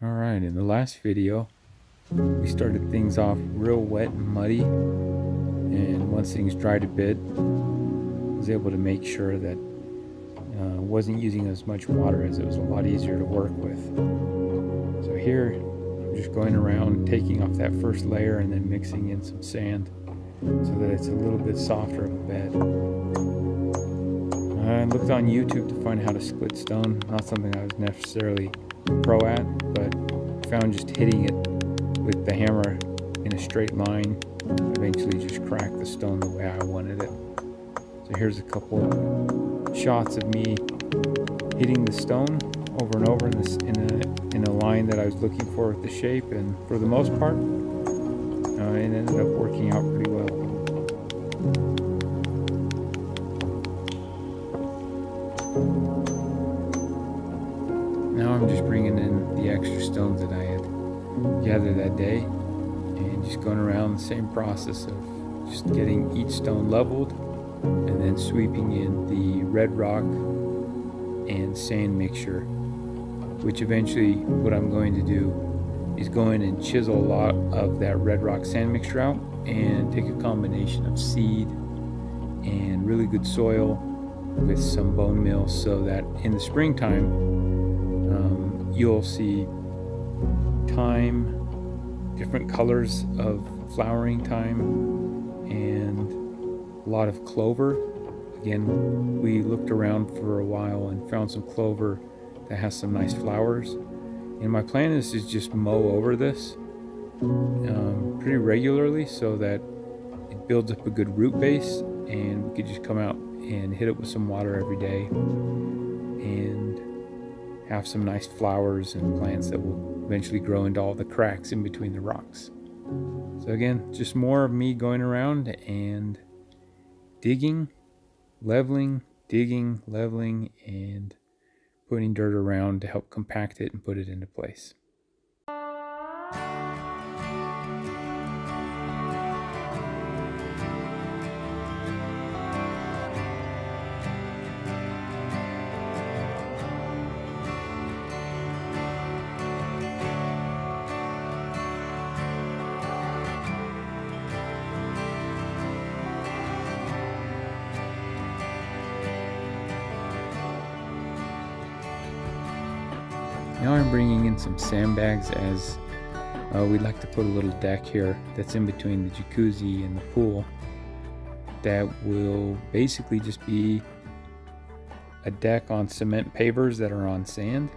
Alright, in the last video we started things off real wet and muddy, and once things dried a bit I was able to make sure that wasn't using as much water, as it was a lot easier to work with. So here I'm just going around taking off that first layer and then mixing in some sand so that it's a little bit softer of a bed. I looked on YouTube to find how to split stone, not something I was necessarily pro at, but found just hitting it with the hammer in a straight line eventually just cracked the stone the way I wanted it. So here's a couple shots of me hitting the stone over and over in a line that I was looking for with the shape, and for the most part it ended up working out pretty well. Now I'm just bringing in the extra stones that I had gathered that day and just going around the same process of just getting each stone leveled and then sweeping in the red rock and sand mixture, which eventually what I'm going to do is go in and chisel a lot of that red rock sand mixture out and take a combination of seed and really good soil with some bone meal, so that in the springtime you'll see thyme, different colors of flowering thyme, and a lot of clover. Again, we looked around for a while and found some clover that has some nice flowers, and my plan is to just mow over this pretty regularly so that it builds up a good root base, and we could just come out and hit it with some water every day and have some nice flowers and plants that will eventually grow into all the cracks in between the rocks. So again, just more of me going around and digging, leveling, and putting dirt around to help compact it and put it into place. Now I'm bringing in some sandbags, as we'd like to put a little deck here that's in between the jacuzzi and the pool that will basically just be a deck on cement pavers that are on sand.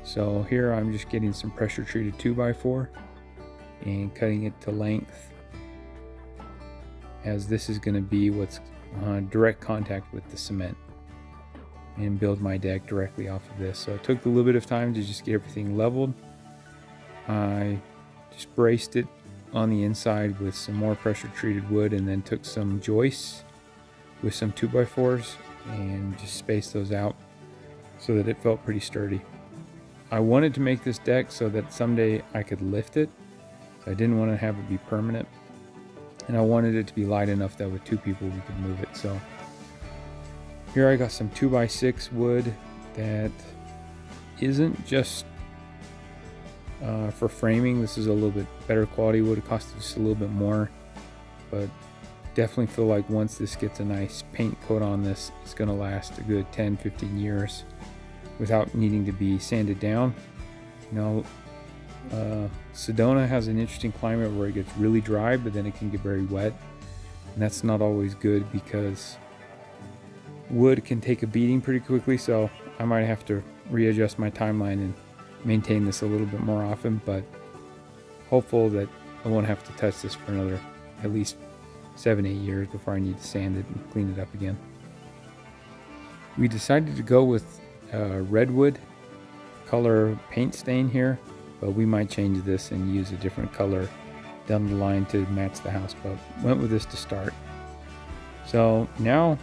So here I'm just getting some pressure treated 2x4 and cutting it to length, as this is going to be what's direct contact with the cement, and build my deck directly off of this. So it took a little bit of time to just get everything leveled. I just braced it on the inside with some more pressure treated wood, and then took some joists with some 2x4s and just spaced those out so that it felt pretty sturdy. I wanted to make this deck so that someday I could lift it. So I didn't want to have it be permanent, and I wanted it to be light enough that with two people we could move it. So here I got some 2x6 wood that isn't just for framing. This is a little bit better quality wood. It costs just a little bit more, but definitely feel like once this gets a nice paint coat on this, it's going to last a good 10-15 years without needing to be sanded down. You know, Sedona has an interesting climate where it gets really dry, but then it can get very wet, and that's not always good because wood can take a beating pretty quickly. So I might have to readjust my timeline and maintain this a little bit more often, but hopeful that I won't have to touch this for another at least 7-8 years before I need to sand it and clean it up again. We decided to go with redwood color paint stain here, but we might change this and use a different color down the line to match the house, but went with this to start. So now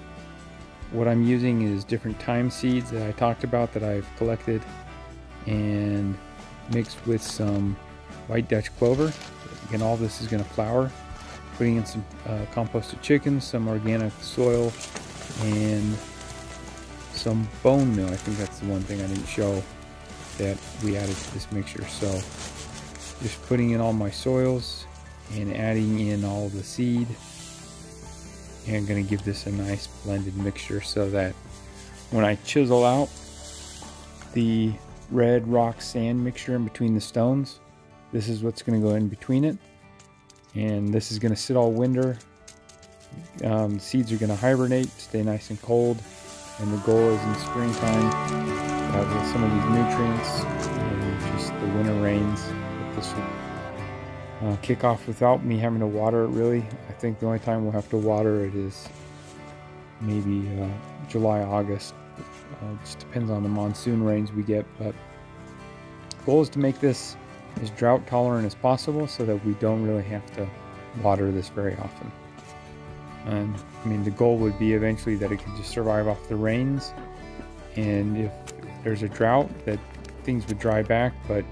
what I'm using is different thyme seeds that I talked about that I've collected and mixed with some white Dutch clover. Again, all this is going to flower. Putting in some composted chickens, some organic soil, and some bone meal. I think that's the one thing I didn't show that we added to this mixture. So just putting in all my soils and adding in all the seed, and I'm going to give this a nice blended mixture so that when I chisel out the red rock sand mixture in between the stones, this is what's going to go in between it, and this is going to sit all winter. The seeds are going to hibernate, stay nice and cold, and the goal is in springtime with some of these nutrients and just the winter rains, that this will kick off without me having to water it really. I think the only time we'll have to water it is maybe July, August. It just depends on the monsoon rains we get, but the goal is to make this as drought tolerant as possible so that we don't really have to water this very often. And I mean, the goal would be eventually that it could just survive off the rains, and if there's a drought, that things would dry back, but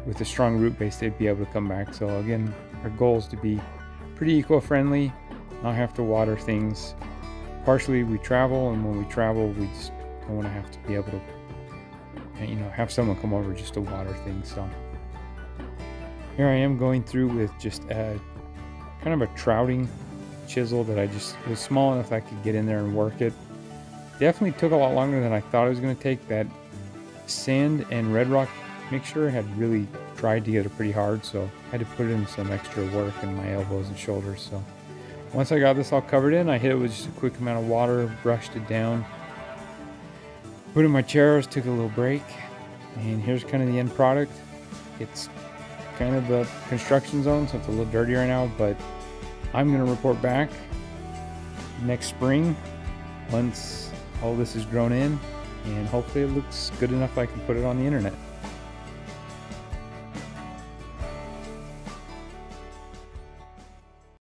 with a strong root base they'd be able to come back. So again, our goal is to be pretty eco-friendly, not have to water things. Partially we travel, and when we travel we just don't want to have to be able to, you know, have someone come over just to water things. So here I am going through with just a kind of a trouting chisel that it was small enough that I could get in there and work it. Definitely took a lot longer than I thought it was going to take. That sand and red rock mixture had really dried together pretty hard, so I had to put in some extra work in my elbows and shoulders. So once I got this all covered in, I hit it with just a quick amount of water, brushed it down, put in my chairs, took a little break, and here's kind of the end product. It's kind of a construction zone, so it's a little dirty right now, but I'm going to report back next spring once all this is grown in, and hopefully it looks good enough I can put it on the internet.